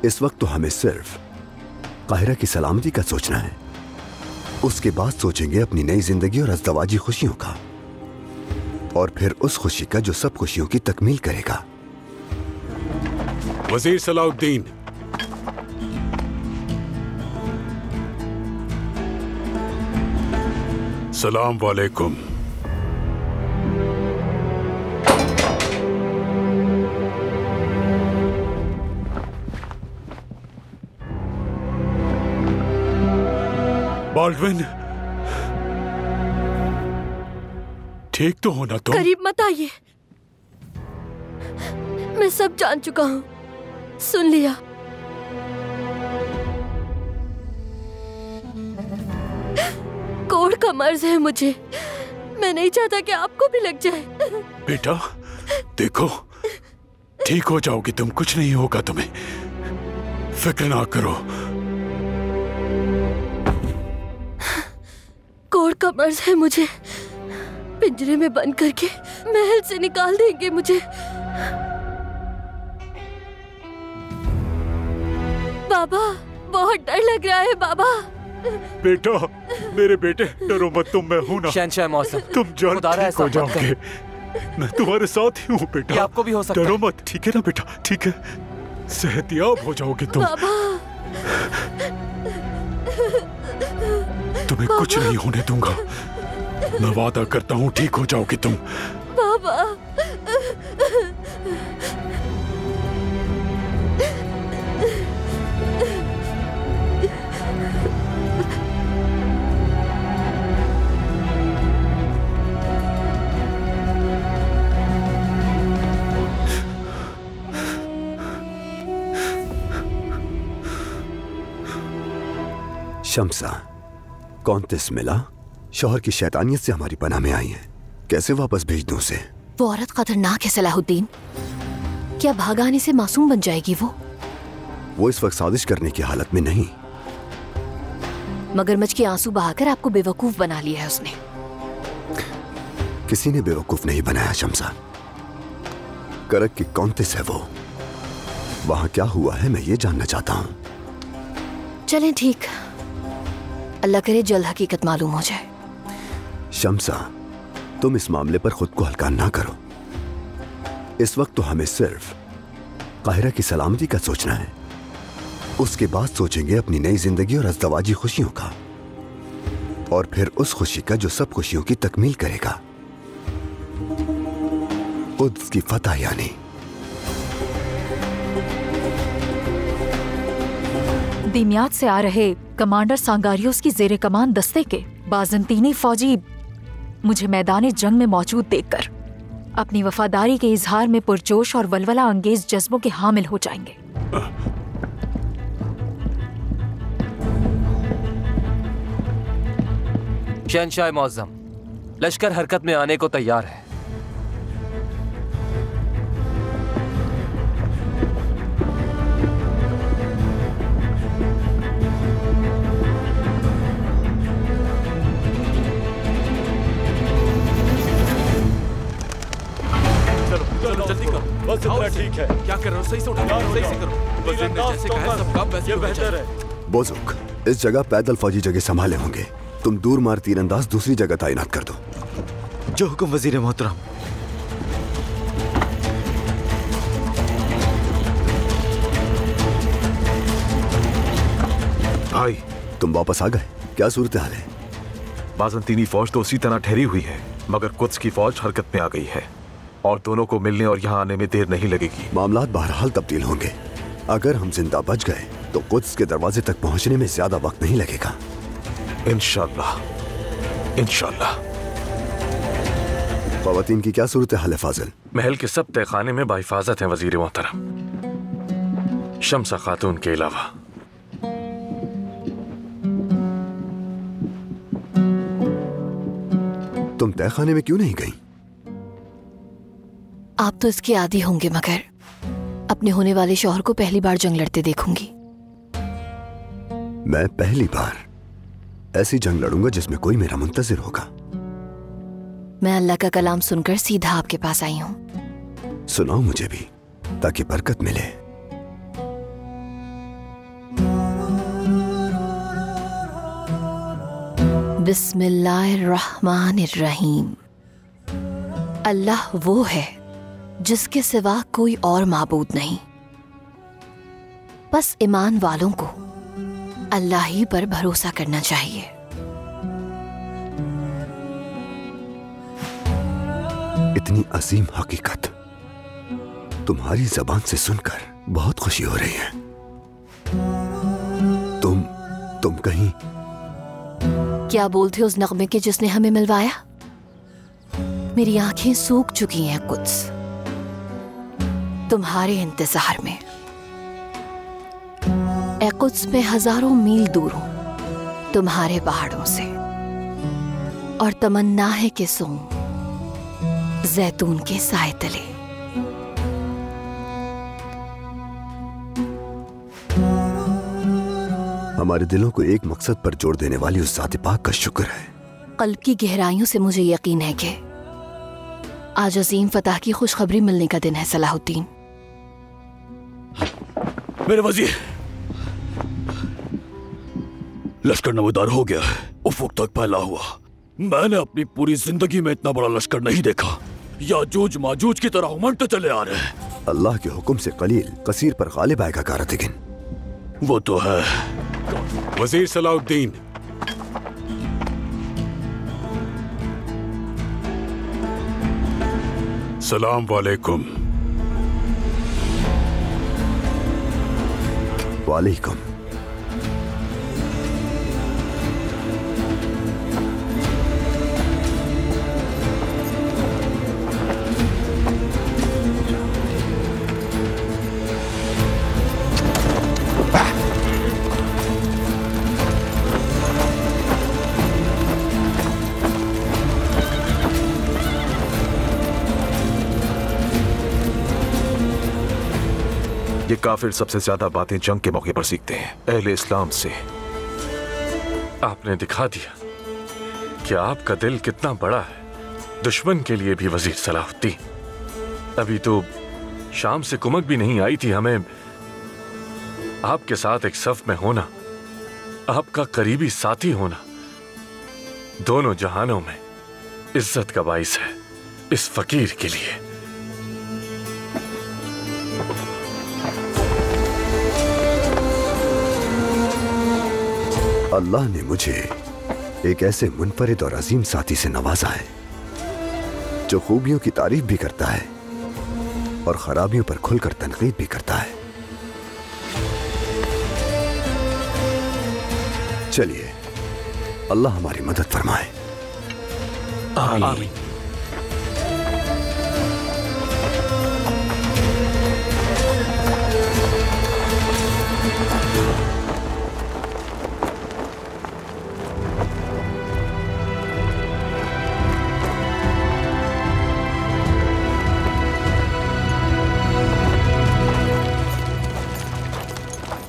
इस वक्त तो हमें सिर्फ काहिरा की सलामती का सोचना है। उसके बाद सोचेंगे अपनी नई जिंदगी और अज़दवाजी खुशियों का, और फिर उस खुशी का जो सब खुशियों की तकमील करेगा। वजीर सलाउद्दीन, सलाम वालेकुम। बाल्डविन, ठीक तो होना तुम? करीब मत आइए, मैं सब जान चुका हूँ, सुन लिया। कोर्ट का मर्ज है मुझे, मैं नहीं चाहता कि आपको भी लग जाए। बेटा देखो, ठीक हो जाओगी तुम, कुछ नहीं होगा तुम्हें, फिक्र ना करो। कोर्ट का मर्ज है मुझे, पिंजरे में बंद करके महल से निकाल देंगे मुझे। बाबा, बहुत डर लग रहा है बाबा। बेटा, मेरे बेटे, डरो मत, तुम मैं हूं ना। शहंशाह मौसम, तुम जल्द ठीक हो जाओगे, मैं तुम्हारे साथ ही हूँ बेटा। ये आपको भी हो सकता है। डरो मत, ठीक है ना बेटा? ठीक है, सेहतियाब हो जाओगे तुम। बाबा, तुम्हें कुछ नहीं होने दूंगा, मैं वादा करता हूँ, ठीक हो जाओगे तुम। बाबा, शम्सा, कौंतिस मिला, शौहर की शैतानियत से हमारी पनाह में आई है, कैसे वापस भेज दूं उसे? वो औरत खतरनाक है सलाहुद्दीन, क्या भागाने से मासूम बन जाएगी वो इस वक्त साजिश करने की हालत में नहीं। मगरमच्छ के आंसू बहाकर आपको बेवकूफ बना लिया है उसने। किसी ने बेवकूफ नहीं बनाया शम्सा, करक की कौंतिस है वो। वहां क्या हुआ है मैं ये जानना चाहता हूं। चलें ठीक, अल्लाह करे जल्द हकीकत मालूम हो जाए। शम्सा, तुम इस मामले पर खुद को हल्का ना करो। इस वक्त तो हमें सिर्फ काहिरा की सलामती का सोचना है, उसके बाद सोचेंगे अपनी नई जिंदगी और अज़दवाजी खुशियों का, और फिर उस खुशी का जो सब खुशियों की तकमील करेगा, कुद्स की फतह यानी। दिमियात से आ रहे कमांडर सांगारियोस की जेरे कमान दस्ते के बाज़ंतीनी फौजी मुझे मैदान जंग में मौजूद देखकर अपनी वफादारी के इजहार में पुरजोश और वलवला अंगेज जज्बों के हामिल हो जाएंगे। शहंशाह मौज़म, लश्कर हरकत में आने को तैयार है। बस इतना ठीक है। क्या कर रहे हो? सही से उठो, सही से करो। वज़ीर ने जैसे कहा है सब काम वैसे बेहतर है। बोजुक, इस जगह पैदल फौजी जगह संभाले होंगे, तुम दूर मार तीरंदाज दूसरी जगह तैनात कर दो। जो हुक्म वज़ीर मोहतरम। भाई, तुम वापस आ गए, क्या सूरत हाल है? बाज़ंतीनी फौज तो उसी तरह ठहरी हुई है, मगर कुद्स की फौज हरकत में आ गई है और दोनों को मिलने और यहाँ आने में देर नहीं लगेगी। मामलात बहरहाल तब्दील होंगे। अगर हम जिंदा बच गए तो कुद्स के दरवाजे तक पहुंचने में ज्यादा वक्त नहीं लगेगा। इंशाअल्लाह, इंशाअल्लाह। ख़वातीन की क्या सूरत हाल है फाजिल? महल के सब तहखाने में बाहिफाजत हैं वजीर मोहतरम, शम्सा खातून के अलावा। तुम तहखाने में क्यों नहीं गई? आप तो इसके आदी होंगे, मगर अपने होने वाले शौहर को पहली बार जंग लड़ते देखूंगी। मैं पहली बार ऐसी जंग लड़ूंगा जिसमें कोई मेरा मुंतजिर होगा। मैं अल्लाह का कलाम सुनकर सीधा आपके पास आई हूँ। सुनाओ मुझे भी, ताकि बरकत मिले। बिस्मिल्लाहिर्रहमानिर्रहीम। अल्लाह वो है जिसके सिवा कोई और माबूद नहीं। बस ईमान वालों को अल्लाह ही पर भरोसा करना चाहिए। इतनी अजीम हकीकत तुम्हारी जबान से सुनकर बहुत खुशी हो रही है। तुम कहीं क्या बोलते उस नगमे के जिसने हमें मिलवाया? मेरी आंखें सूख चुकी हैं कुद्स तुम्हारे इंतजार में। ए कुद्स में हजारों मील दूर हूं तुम्हारे पहाड़ों से, और तमन्ना है कि सोऊं जैतून के साए तले। हमारे दिलों को एक मकसद पर जोड़ देने वाली उस ज़ात पाक का शुक्र है। कल्ब की गहराइयों से मुझे यकीन है कि आज अजीम फतह की खुशखबरी मिलने का दिन है सलाहुद्दीन। मेरे वजीर, लश्कर नमदार हो गया है, उफुक तक फैला हुआ। मैंने अपनी पूरी जिंदगी में इतना बड़ा लश्कर नहीं देखा। याजूज माजूज की तरह उमड़ते चले आ रहे हैं। अल्लाह के हुक्म से कलील कसीर पर गालिब आएगा कारतिगिन। वो तो है। वजीर सलाहुद्दीन, सलाम वालेकुम। वालेकुम। ये काफिर सबसे ज्यादा बातें जंग के मौके पर सीखते हैं, अहले इस्लाम से। आपने दिखा दिया कि आपका दिल कितना बड़ा है, दुश्मन के लिए भी वजीर सलाहुद्दीन। अभी तो शाम से कुमक भी नहीं आई थी हमें। आपके साथ एक सफ में होना, आपका करीबी साथी होना, दोनों जहानों में इज्जत का बाइस है इस फकीर के लिए। अल्लाह ने मुझे एक ऐसे मुनफरिद और अजीम साथी से नवाजा है जो खूबियों की तारीफ भी करता है और खराबियों पर खुलकर तनकीद भी करता है। चलिए, अल्लाह हमारी मदद फरमाए। आमीन।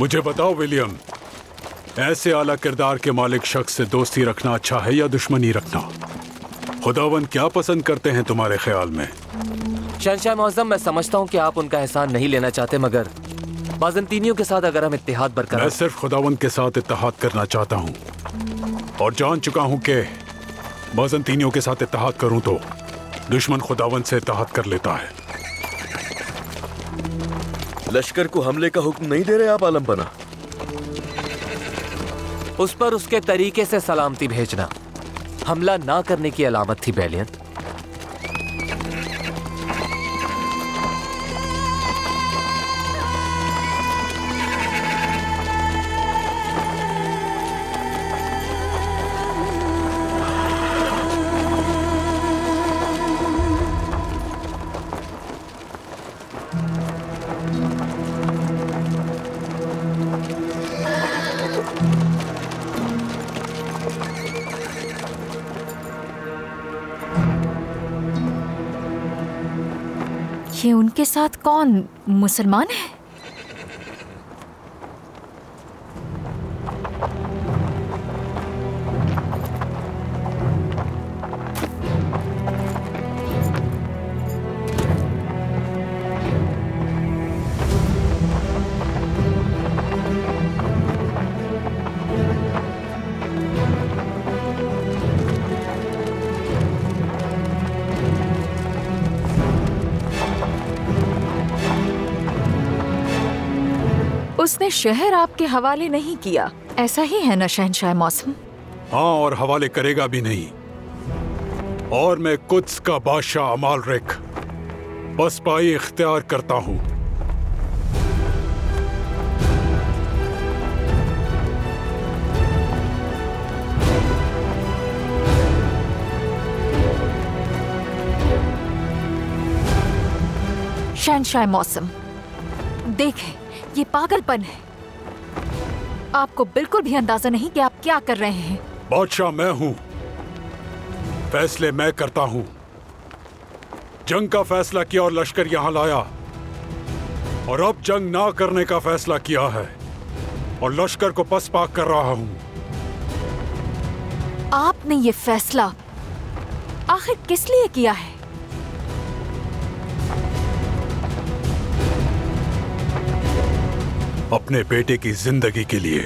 मुझे बताओ विलियम, ऐसे आला किरदार के मालिक शख्स से दोस्ती रखना अच्छा है या दुश्मनी रखना? खुदावन क्या पसंद करते हैं तुम्हारे ख्याल में? शहंशाह मुअज़्ज़म, मैं समझता हूँ कि आप उनका एहसान नहीं लेना चाहते, मगर बाज़ंतीनियों के साथ अगर हम इत्तेहाद बरकरार। मैं सिर्फ खुदावन के साथ इत्तेहाद करना चाहता हूँ और जान चुका हूँ कि बाज़ंतीनियों के साथ इत्तेहाद करूँ तो दुश्मन खुदावन से इत्तेहाद कर लेता है। लश्कर को हमले का हुक्म नहीं दे रहे आप आलम बना? उस पर उसके तरीके से सलामती भेजना हमला ना करने की अलामत थी बैलियन। ये उनके साथ कौन मुसलमान है? उसने शहर आपके हवाले नहीं किया, ऐसा ही है ना शहंशाह मौसम? हाँ, और हवाले करेगा भी नहीं। और मैं कुद्स का बादशाह अमालरिक पसपाई इख्तियार करता हूँ। शहंशाह मौसम, देखें, ये पागलपन है। आपको बिल्कुल भी अंदाजा नहीं कि आप क्या कर रहे हैं। बादशाह मैं हूं, फैसले मैं करता हूं। जंग का फैसला किया और लश्कर यहां लाया, और अब जंग ना करने का फैसला किया है और लश्कर को पसपाक कर रहा हूं। आपने ये फैसला आखिर किस लिए किया है? अपने बेटे की जिंदगी के लिए।